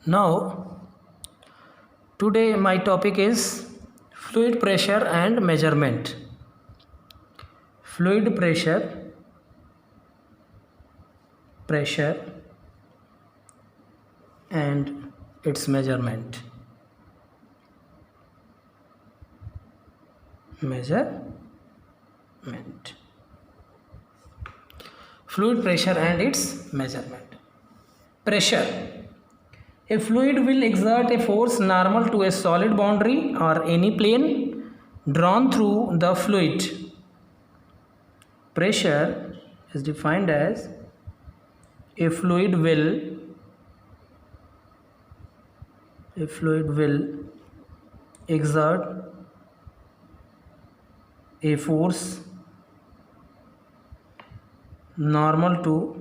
Now, today my topic is fluid pressure and measurement. Fluid pressure and its measurement. Fluid pressure and its measurement. Pressure. A fluid will exert a force normal to a solid boundary or any plane drawn through the fluid. Pressure is defined as a fluid will exert a force normal to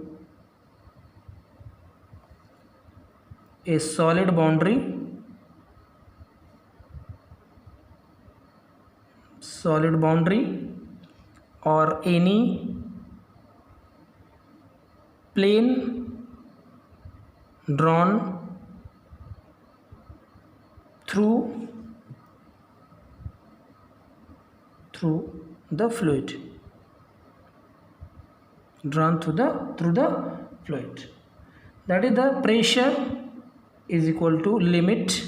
a solid boundary or any plane drawn through the fluid. That is, the pressure is equal to limit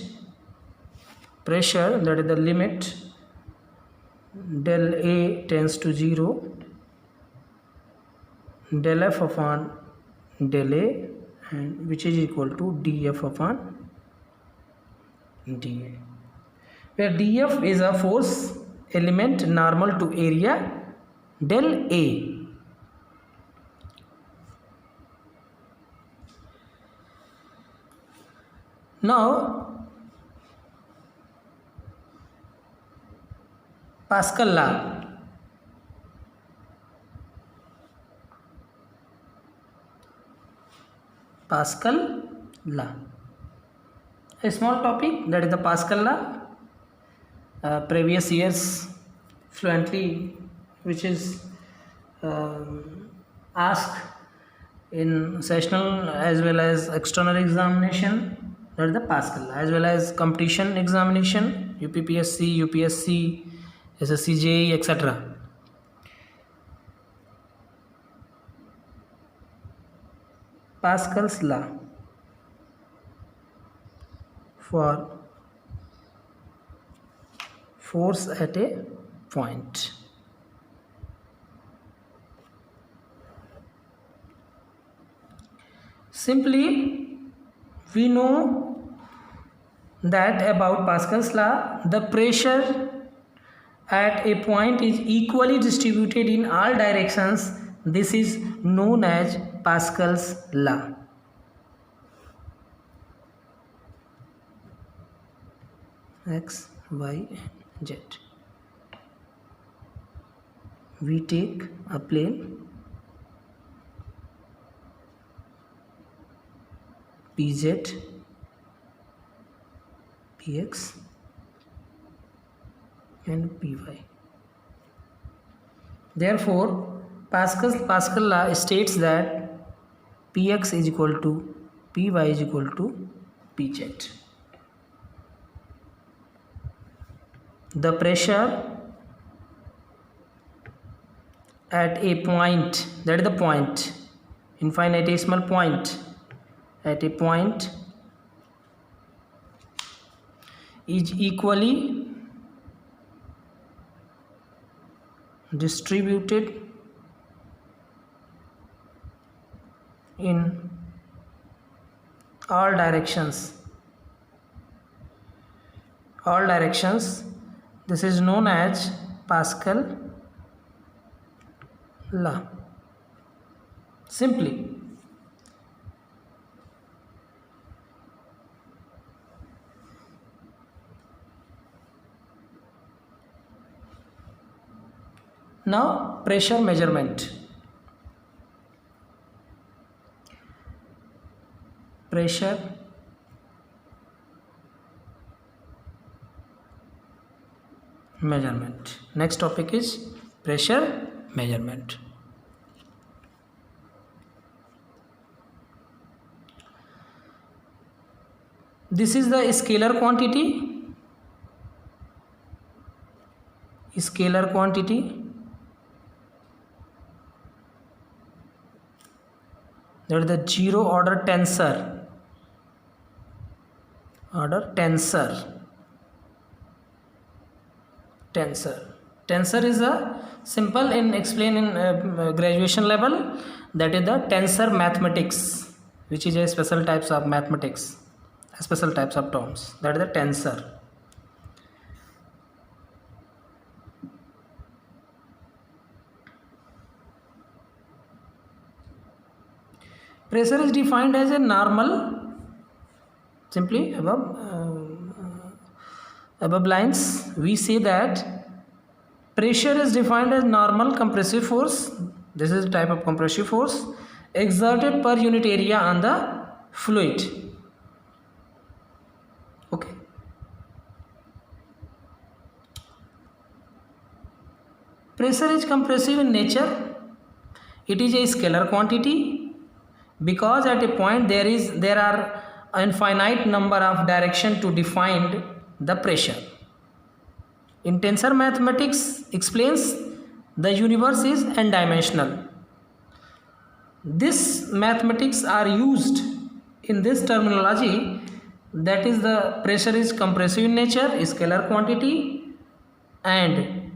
pressure, that is the limit del A tends to 0, del F upon del A, and which is equal to dF upon dA, where dF is a force element normal to area del A. Now, Pascal law. A small topic, that is the Pascal law. Previous years fluently, which is asked in sessional as well as external examination, that is the Pascal law, as well as competition examination, UPPSC, UPSC, SSC, JEE, etc. Pascal's law for force at a point. Simply, we know that about Pascal's law, the pressure at a point is equally distributed in all directions. This is known as Pascal's law. X, Y, and Z. We take a plane PZ, PX and PY. Therefore, Pascal law states that Px is equal to Py is equal to Pz. The pressure at a point, that is the point, infinitesimal point, at a point is equally distributed in all directions. This is known as Pascal law. Simply, now pressure measurement. Next topic is pressure measurement. this is the scalar quantity, that is the zero order tensor, tensor is a simple in explain in graduation level, that is the tensor mathematics, which is a special types of mathematics, special types of terms, that is the tensor. Pressure is defined as a normal, simply above lines we say that pressure is defined as normal compressive force, this is a type of compressive force exerted per unit area on the fluid. Okay, pressure is compressive in nature, it is a scalar quantity because at a point there are infinite number of direction to define the pressure. In tensor mathematics explains the universe is n-dimensional. This mathematics are used in this terminology, that is the pressure is compressive in nature, scalar quantity, and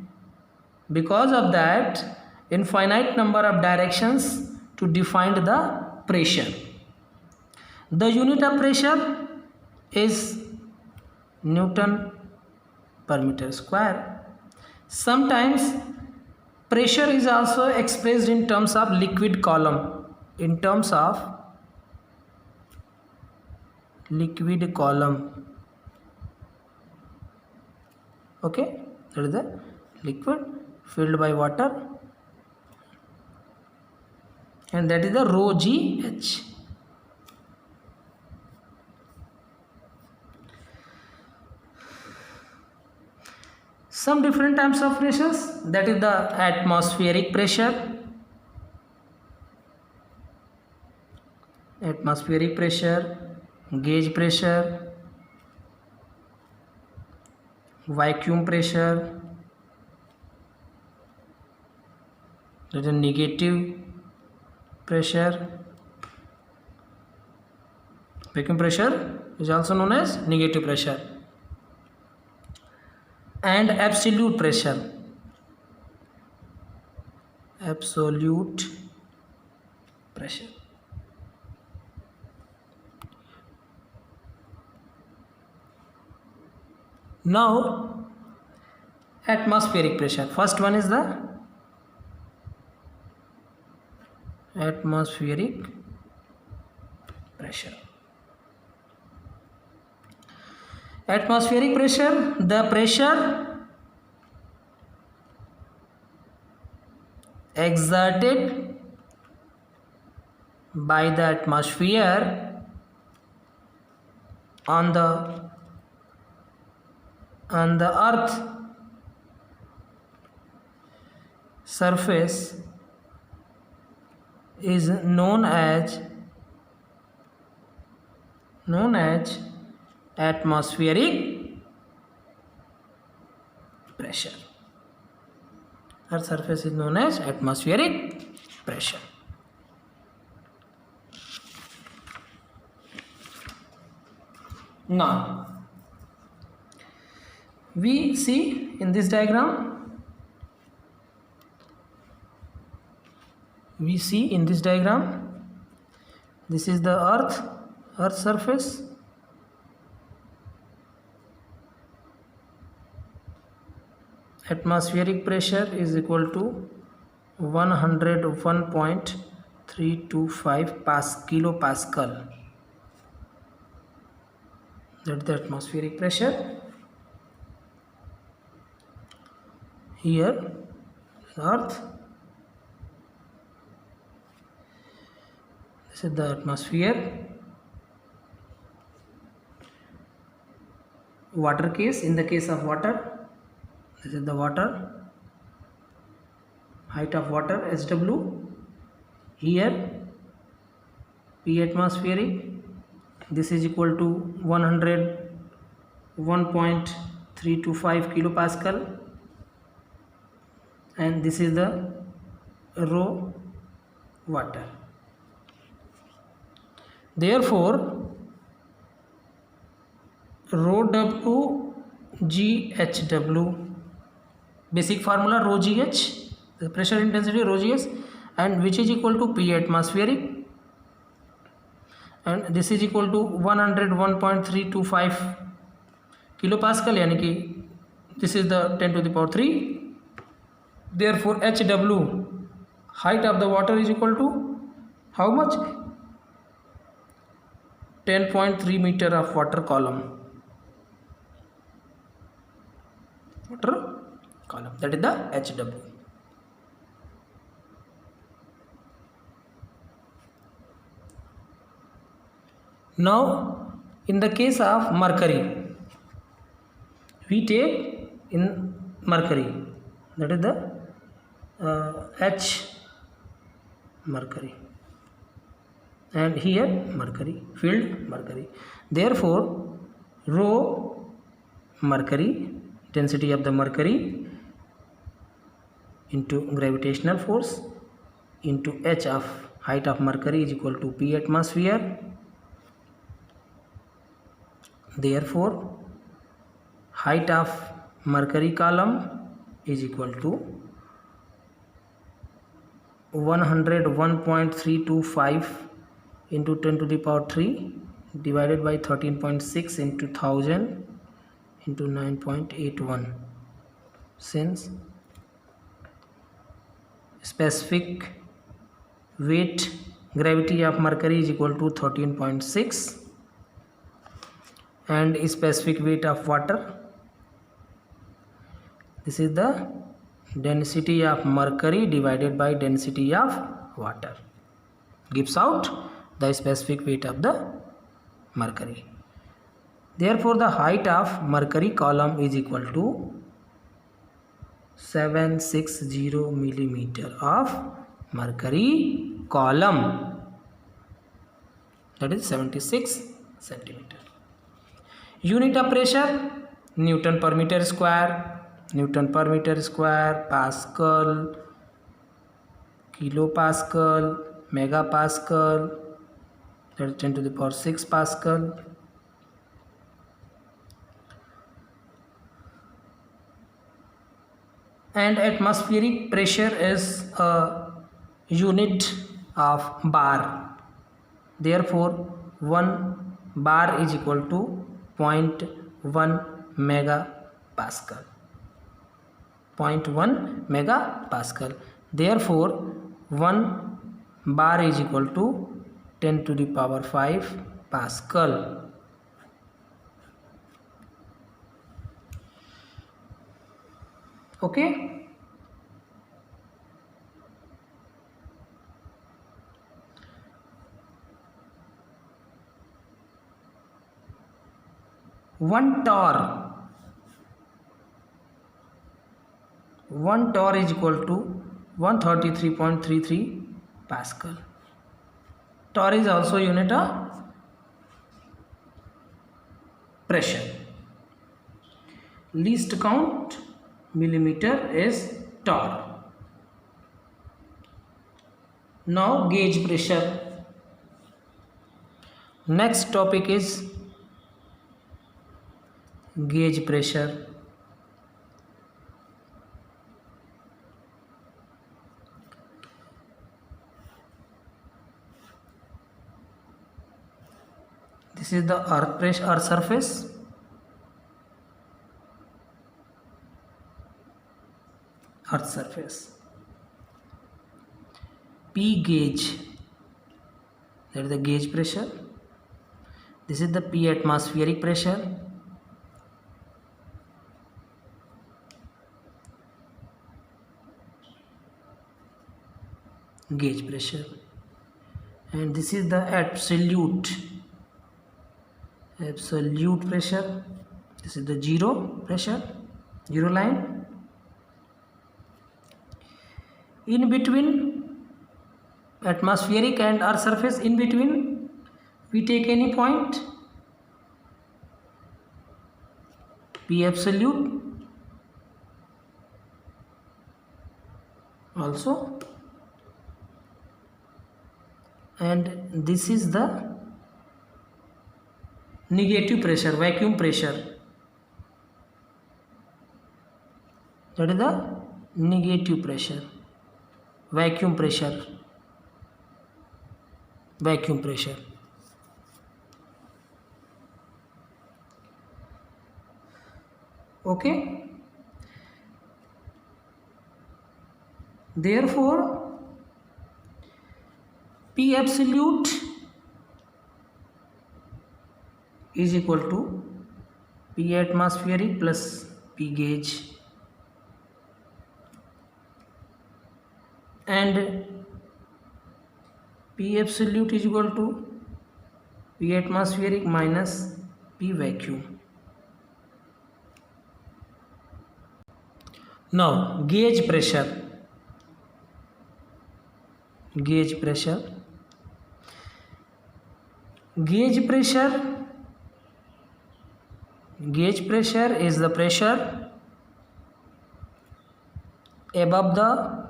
because of that infinite number of directions to define the pressure. The unit of pressure is Newton per meter square. Sometimes pressure is also expressed in terms of liquid column, okay, that is the liquid filled by water, and that is the rho g h. Some different types of pressures, that is the atmospheric pressure, gauge pressure, vacuum pressure, that is negative pressure. Vacuum pressure is also known as negative pressure, and absolute pressure. Now atmospheric pressure, first one is the atmospheric pressure. Atmospheric pressure, the pressure exerted by the atmosphere on the earth surface is known as atmospheric pressure. Earth surface is known as atmospheric pressure. Now we see in this diagram, this is the earth surface, atmospheric pressure is equal to 101.325 kilopascal. That's the atmospheric pressure. Here earth, this is the atmosphere. Water case, in the case of water, this is the water, height of water SW. Here P atmospheric, this is equal to 101.325 kilopascal, and this is the rho water. Therefore rho W GHW, basic formula rho GH, the pressure intensity rho GH, and which is equal to P atmospheric, and this is equal to 101.325 kilopascal, यानी कि this is the 10 to the power 3. Therefore HW, height of the water, is equal to how much? 10.3 meter of water column. Water column, that is the HW. Now in the case of mercury, we take in mercury, that is the H mercury, and here mercury, field mercury. Therefore rho mercury, density of the mercury, into gravitational force into H of height of mercury is equal to P atmosphere. Therefore height of mercury column is equal to 101.325 into 10 to the power 3 divided by 13.6 into 1000 into 9.81, since specific weight gravity of mercury is equal to 13.6 and specific weight of water, this is the density of mercury divided by density of water, gives out the specific weight of the mercury. Therefore the height of mercury column is equal to 760 millimeter of mercury column, that is 76 centimeter. Unit of pressure Newton per meter square, Newton per meter square, Pascal, kilopascal, megapascal, that is 10 to the power 6 Pascal. And atmospheric pressure is a unit of bar. Therefore 1 bar is equal to 0.1 megapascal. 0.1 megapascal. Therefore 1 bar is equal to 10 to the power 5 Pascal. Okay. One torr is equal to 133.33 Pascal. Torr is also unit of pressure. Least count millimeter is torr. Now gauge pressure. Next topic is gauge pressure. This is the earth pressure, earth surface. Earth surface. P gauge, that is the gauge pressure. This is the P atmospheric pressure. Gauge pressure, and this is the absolute pressure. This is the zero pressure, zero line. In between atmospheric and earth surface, in between we take any point, P absolute also, and this is the negative pressure, vacuum pressure. That is the negative pressure, vacuum pressure, vacuum pressure. Okay. Therefore, P absolute is equal to P atmospheric plus P gauge, and P absolute is equal to P atmospheric minus P vacuum. Now gauge pressure. Gauge pressure. Gauge pressure. Gauge pressure is the pressure above the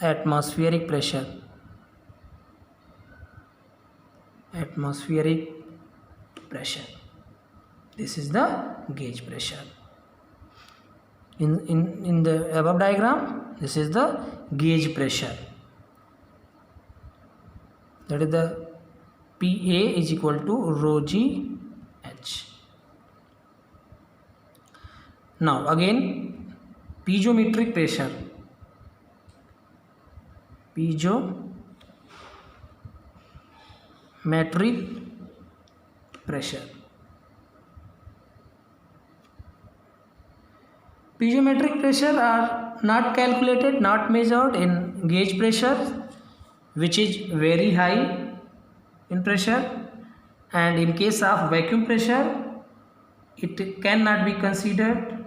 atmospheric pressure. Atmospheric pressure. This is the gauge pressure. In the above diagram, this is the gauge pressure. That is the PA is equal to rho G H. Now again, piezometric pressure. Piezometric pressure. Piezometric pressure are not calculated, not measured in gauge pressure, which is very high in pressure, and in case of vacuum pressure, it cannot be considered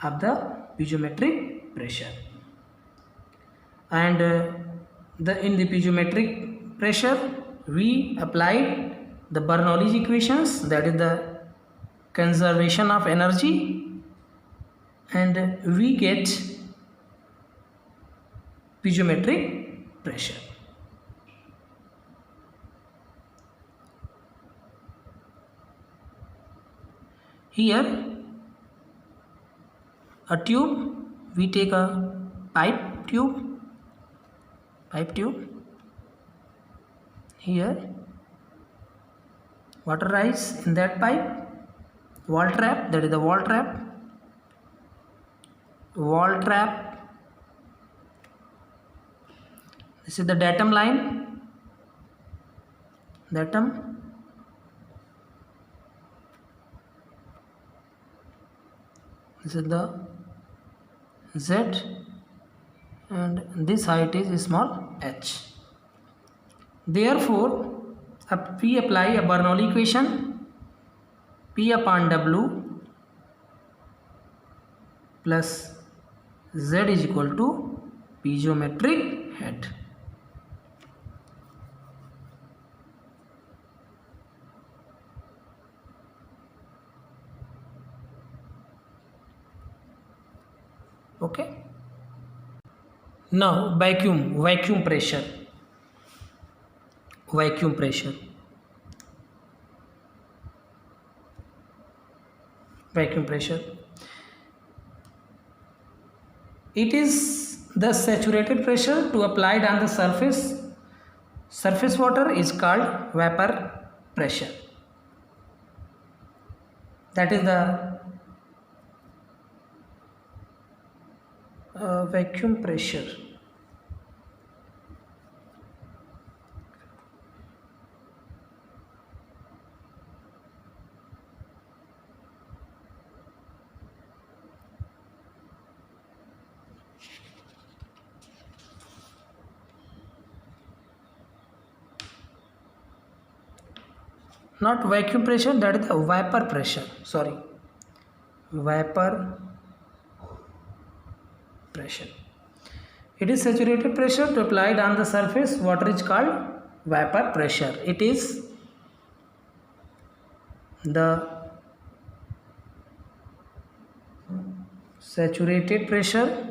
of the piezometric pressure. And in the piezometric pressure, we applied the Bernoulli's equations, that is the conservation of energy, and we get piezometric pressure. Here a tube, we take a pipe tube. Here water rise in that pipe, wall trap, that is the wall trap. This is the datum line, datum. This is the Z, and this height is small h. Therefore, we apply a Bernoulli equation, P upon W plus Z is equal to piezometric head. Okay. Now vacuum pressure. It is the saturated pressure to applied on the surface. Surface water is called vapor pressure. That is the vacuum pressure. Not vacuum pressure, that is the vapor pressure. Sorry, vapor pressure. It is saturated pressure to applied on the surface water is called vapor pressure. It is the saturated pressure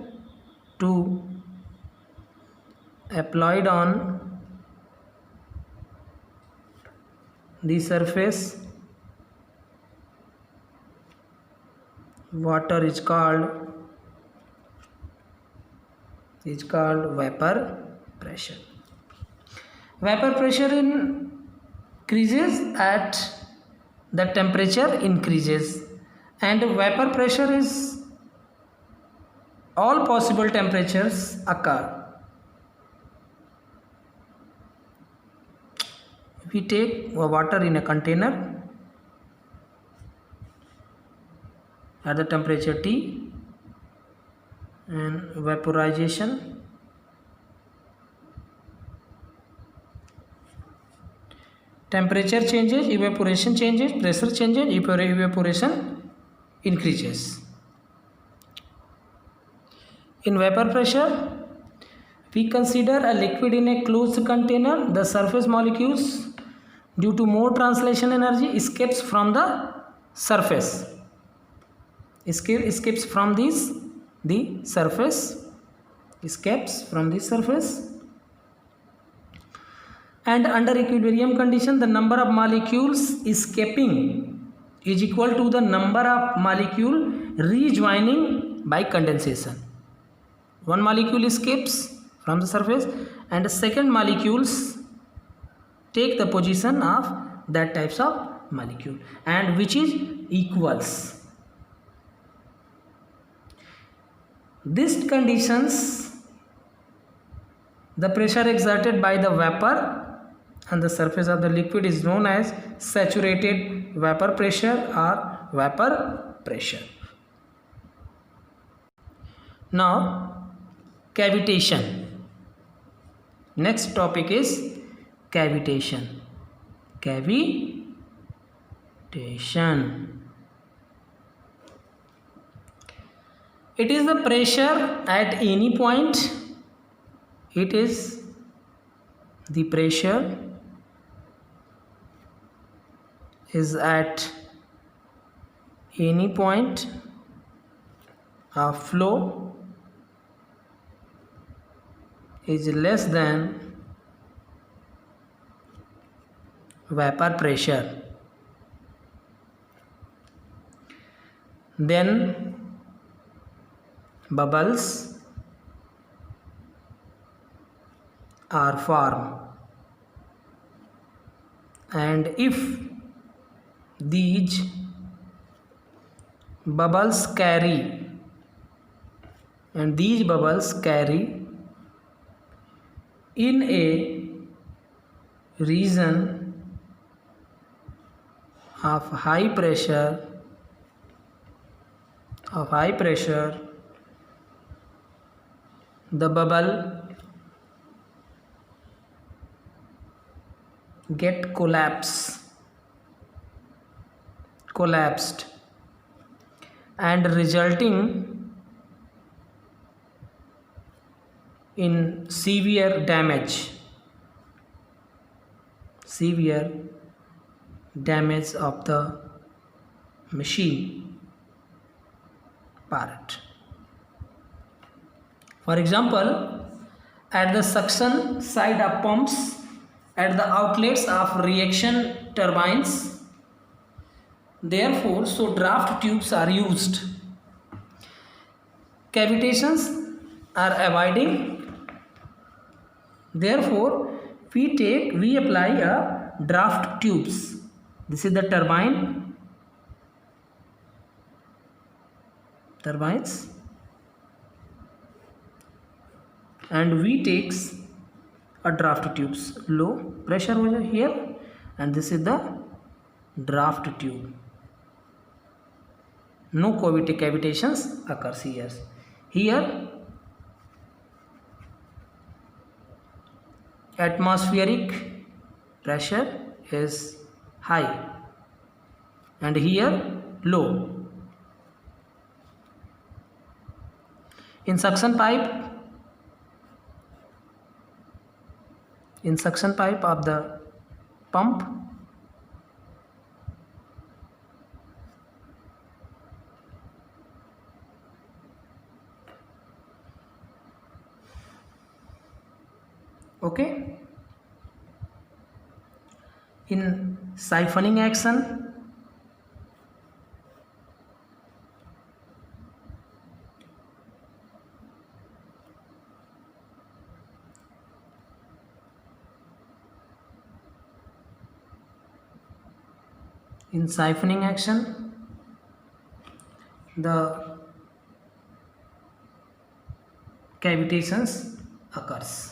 to applied on the surface water is called vapor pressure. Vapor pressure increases at the temperature increases, and vapor pressure is all possible temperatures occur. We take water in a container at the temperature T and vaporization. Temperature changes, evaporation changes, pressure changes, evaporation increases. In vapor pressure, we consider a liquid in a closed container. The surface molecules, due to more translation energy, escapes from the surface. Escapes from the surface. Escapes from the surface. And under equilibrium condition, the number of molecules escaping is equal to the number of molecule rejoining by condensation. One molecule escapes from the surface and the second molecules take the position of that types of molecule, and which is equals. These conditions, the pressure exerted by the vapor on the surface of the liquid is known as saturated vapor pressure or vapor pressure. Now, cavitation. Next topic is cavitation. Cavitation. It is the pressure at any point. It is the pressure is at any point of flow is less than vapor pressure. Then bubbles are formed, and if these bubbles carry in a region of high pressure, the bubble get collapsed and resulting in severe damage of the machine part. For example, at the suction side of pumps, at the outlets of reaction turbines, therefore, so draft tubes are used. Cavitations are avoiding. Therefore, we apply a draft tubes. This is the turbines, and we takes a draft tubes. Low pressure over here, and this is the draft tube. No cavitations occurs here. Here atmospheric pressure is high and here low. In suction pipe, in suction pipe of the pump. Okay. In siphoning action, the cavitations occurs.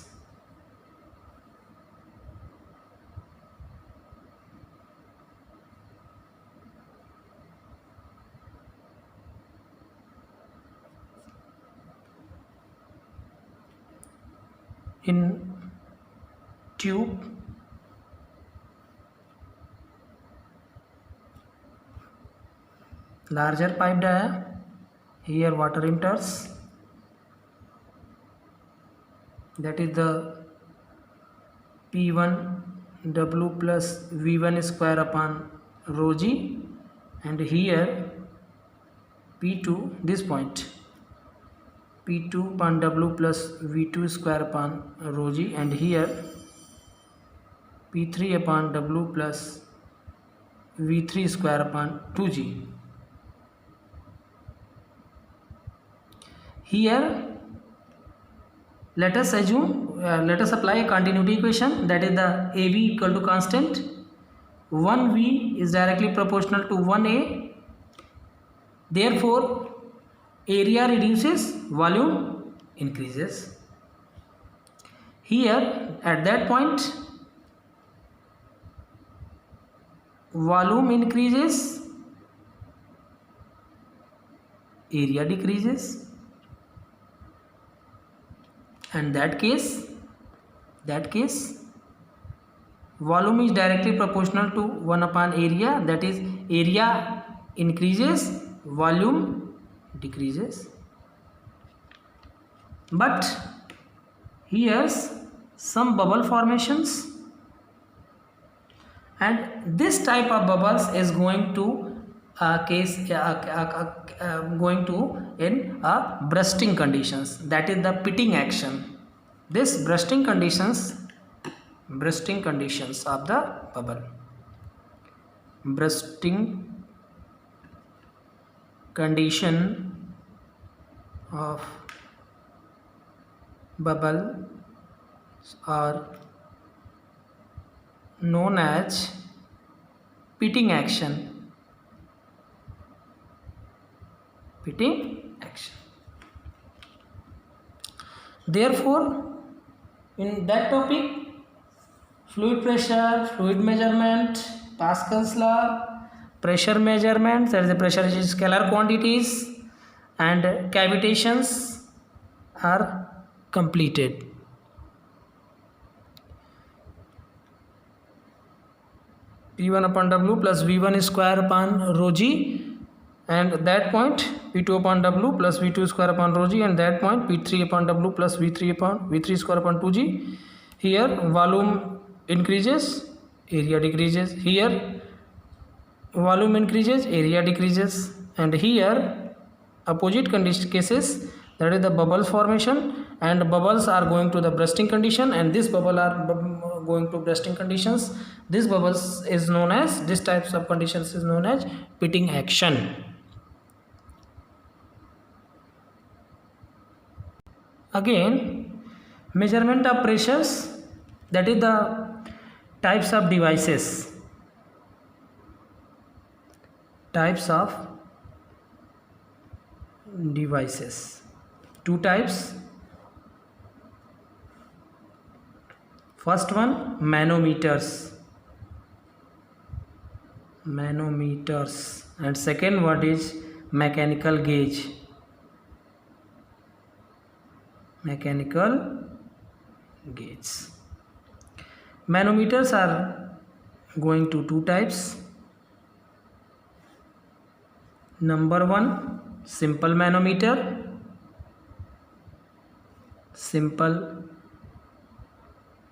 In tube, larger pipe dia, here water enters, that is the P1W plus V1 square upon rho g, and here P2, this point, P2 upon W plus V2 square upon rho g, and here P3 upon W plus V3 square upon 2g. Here let us apply a continuity equation, that is the AB equal to constant, 1V is directly proportional to 1A, therefore area reduces, volume increases. Here at that point volume increases, area decreases, and that case volume is directly proportional to 1 upon area, that is area increases, volume decreases. But here's some bubble formations, and this type of bubbles is going to in bursting conditions, that is the pitting action. This bursting conditions of the bubble, bursting condition of bubble are known as pitting action. Therefore, in that topic, fluid pressure, fluid measurement, Pascal's law, pressure measurement, that is the pressure is scalar quantities, and cavitations are completed. P1 upon W plus V1 square upon rho g, and that point P2 upon W plus V2 square upon rho g, and that point P3 upon W plus V3 square upon 2g. Here volume increases, area decreases. Here volume increases, area decreases, and here opposite cases, that is the bubble formation, and bubbles are going to the bursting condition, and this bubble are going to bursting conditions. This bubbles is known as, this types of conditions is known as pitting action. Again, measurement of pressures, that is the types of devices. Two types. First one, manometers, and second one is mechanical gauge. Manometers are going to two types. Number one, simple manometer.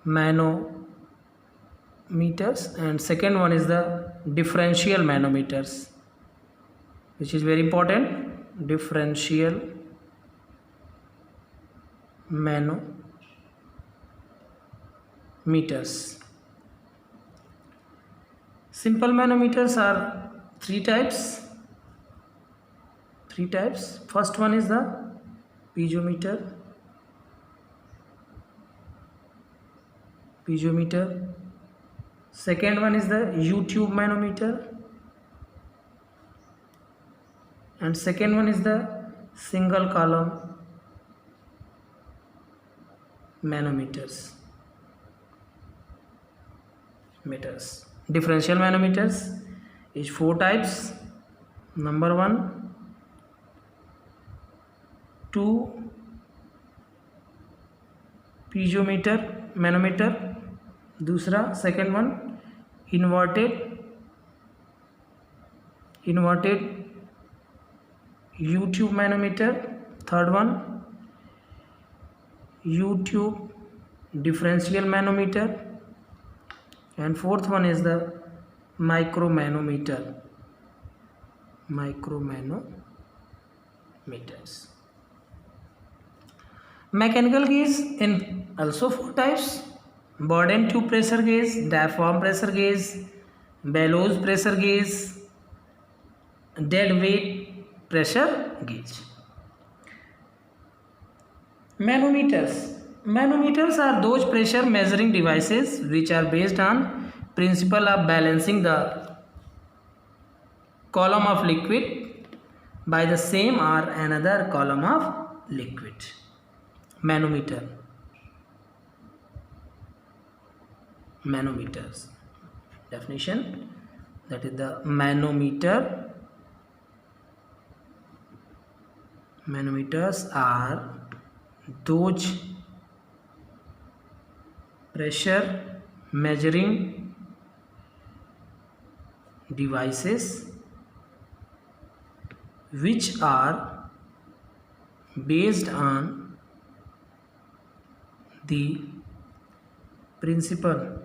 manometers, and second one is the differential manometers, which is very important. Differential manometers. Simple manometers are three types. First one is the piezometer. Second one is the U-tube manometer, and second one is the single column manometers. Differential manometers is four types. Number one, 2 piezometer manometer. दूसरा second one inverted U-tube manometer. Third one U-tube differential manometer, and fourth one is the micromanometers. Mechanical gauge in also four types: Bourdon tube pressure gauge, diaphragm pressure gauge, bellows pressure gauge, dead weight pressure gauge. Manometers are those pressure measuring devices which are based on principle of balancing the column of liquid by the same or another column of liquid. Manometers definition, that is the manometers are those pressure measuring devices which are based on the principle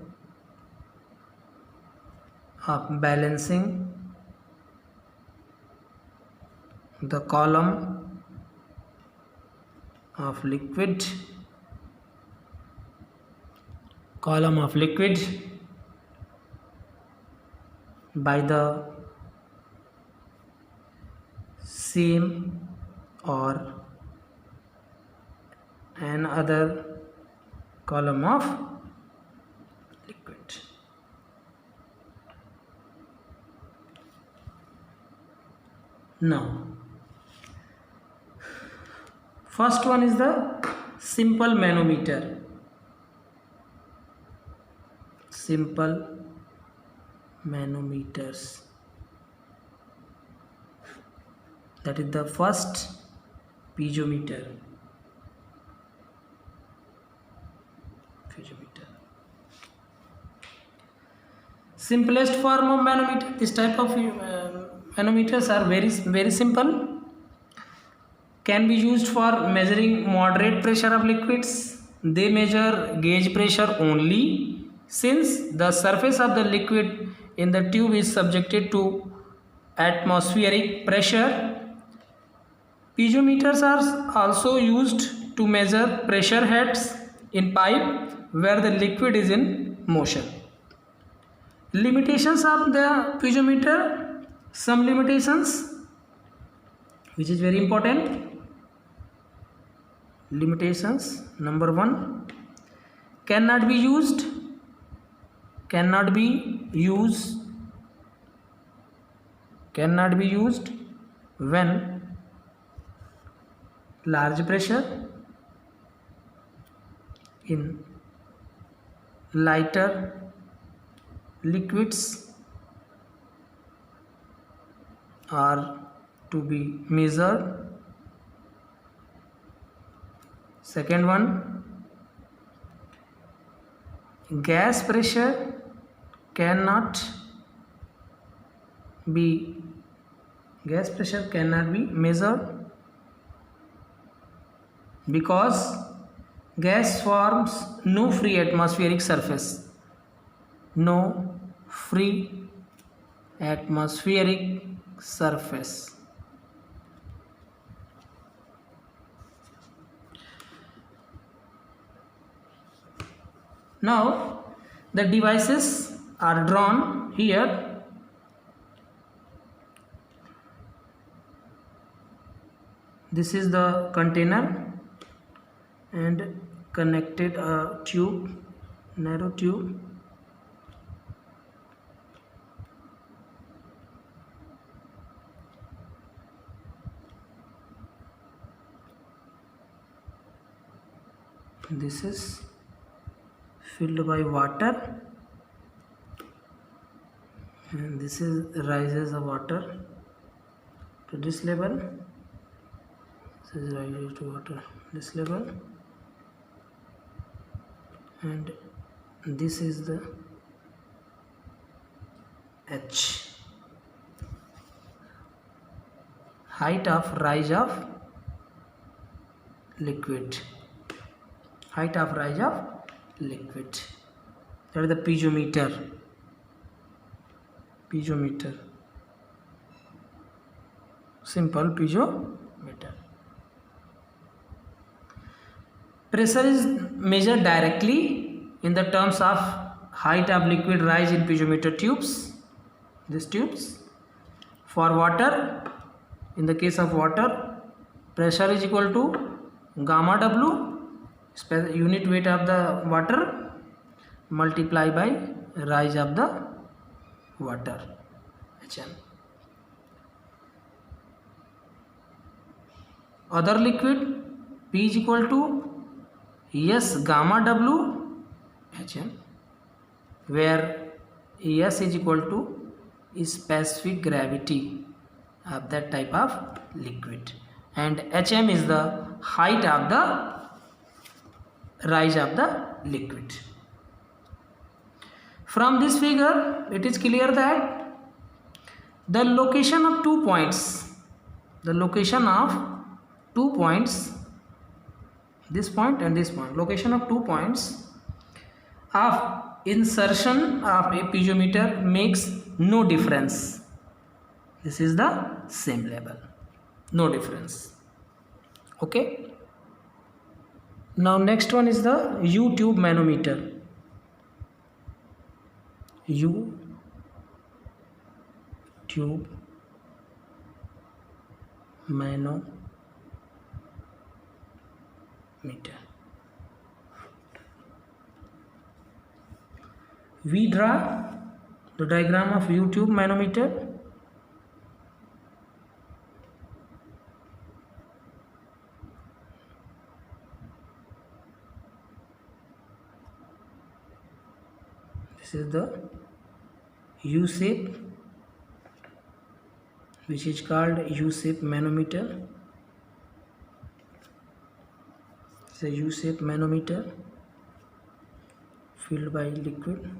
of balancing the column of liquid by the same or another column of liquid. Now, first one is the simple manometer. Simple manometers, that is the first piezometer. Simplest form of manometer. This type of manometers are very simple. Can be used for measuring moderate pressure of liquids. They measure gauge pressure only since the surface of the liquid in the tube is subjected to atmospheric pressure. Piezometers are also used to measure pressure heads in pipe where the liquid is in motion. Limitations of the piezometer. Some limitations which is very important. Limitations. Number one, cannot be used when large pressure in lighter liquids are to be measured. Second one, gas pressure cannot be measured because gas forms no free atmospheric surface. No free atmospheric surface. Now the devices are drawn here. This is the container and connected a tube, narrow tube. This is filled by water, and this is rises the water to this level. This is rises to water this level, and this is the H, height of rise of liquid. Height of rise of liquid. That is the piezometer. Piezometer. Simple piezometer. Pressure is measured directly in the terms of height of liquid rise in piezometer tubes. These tubes. For water, in the case of water, pressure is equal to gamma W, unit weight of the water, multiply by rise of the water, HM. Other liquid, P is equal to S gamma W HM, where S is equal to specific gravity of that type of liquid, and HM is the height of the rise of the liquid. From this figure, it is clear that the location of 2 points, this point and this point, location of 2 points of insertion of a piezometer makes no difference. This is the same level, no difference. Okay. Now next one is the U-tube manometer. U-tube manometer. We draw the diagram of U-tube manometer. This is the U shape, which is called U shape manometer. It's a U shape manometer filled by liquid.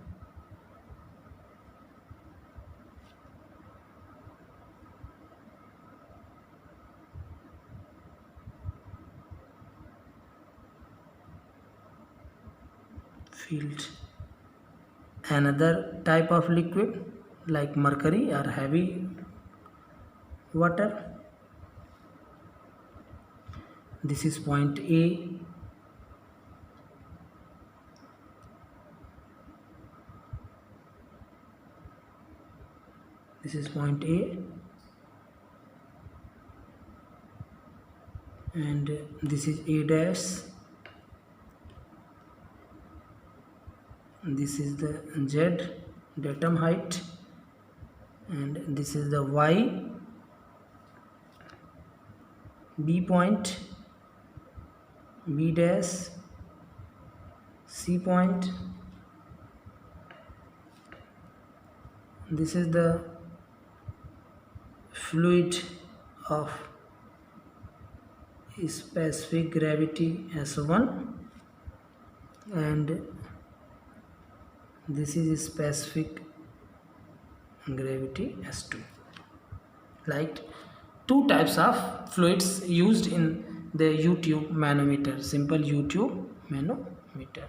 Filled. Another type of liquid like mercury or heavy water. This is point A. This is point A, and this is A dash. This is the Z, datum height, and this is the Y, B point, B dash, C point. This is the fluid of specific gravity S1, and this is specific gravity S2. Like two types of fluids used in the U-tube manometer, simple U-tube manometer.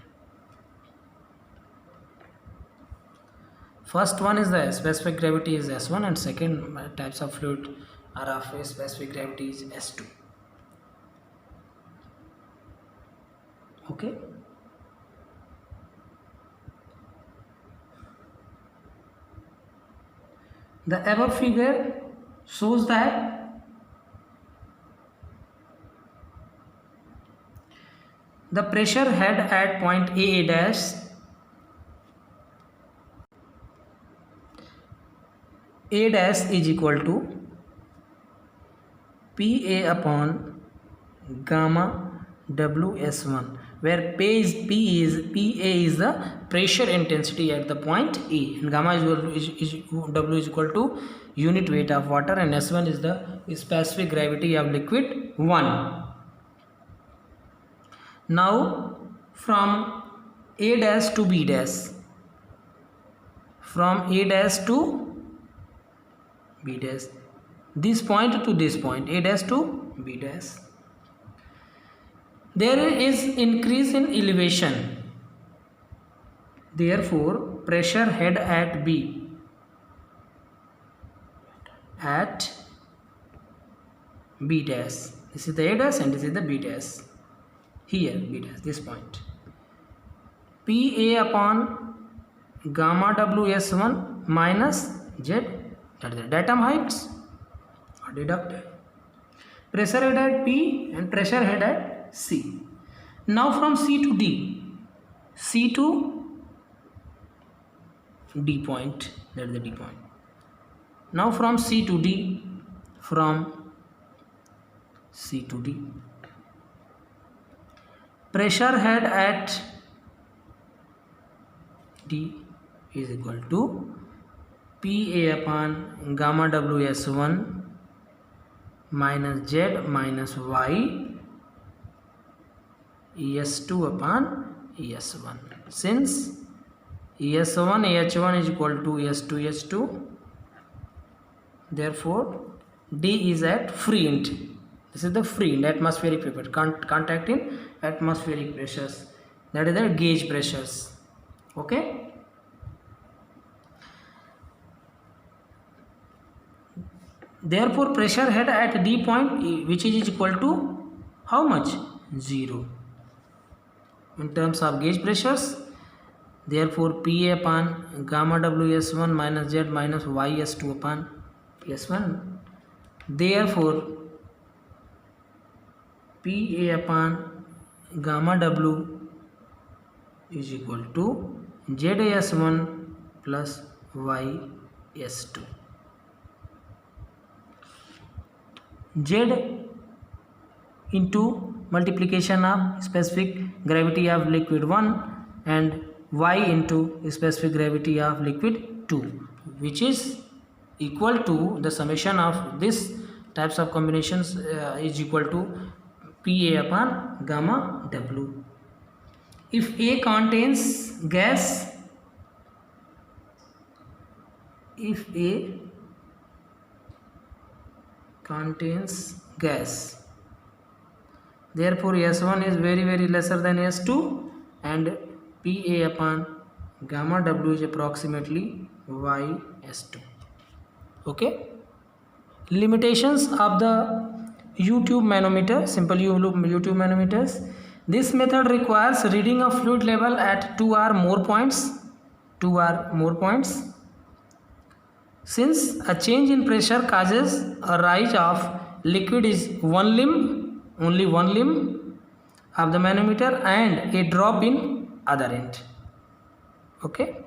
First one is the specific gravity is S1, and second types of fluid are of specific gravity is S2. Okay. The above figure shows that the pressure head at point A dash is equal to PA upon gamma WS1, where PA is the pressure intensity at the point A, and gamma is W is equal to unit weight of water, and S1 is the specific gravity of liquid 1. Now from A dash to B dash, from A dash to B dash, this point to this point, A dash to B dash, there is increase in elevation. Therefore pressure head at B dash, this is the A dash and this is the B dash, here B dash, this point, PA upon gamma WS1 minus Z, that is the datum heights are deducted. Pressure head at P and pressure head at C. Now from C to D, C to D point, that is the D point. Now from C to D, from C to D, pressure head at D is equal to PA upon gamma WS1 minus Z minus Y ES2 upon ES1. Since ES1 AH1 is equal to ES2 EH2, therefore D is at free end. This is the free end, atmospheric pressure, contact in atmospheric pressures, that is the gauge pressures. Okay. Therefore pressure head at D point, which is equal to how much? 0 in terms of gauge pressures. Therefore PA upon gamma WS1 minus Z minus YS2 upon S1. Therefore PA upon gamma W is equal to ZS1 plus YS2. Z into multiplication of specific gravity of liquid 1 and Y into specific gravity of liquid 2, which is equal to the summation of this types of combinations is equal to PA upon gamma W. If A contains gas, if A contains gas, therefore S1 is very lesser than S2, and PA upon gamma W is approximately YS2. Okay. Limitations of the U-tube manometer, simple U-tube manometers. This method requires reading of fluid level at 2 or more points. Since a change in pressure causes a rise of liquid is only one limb of the manometer and a drop in other end. Okay.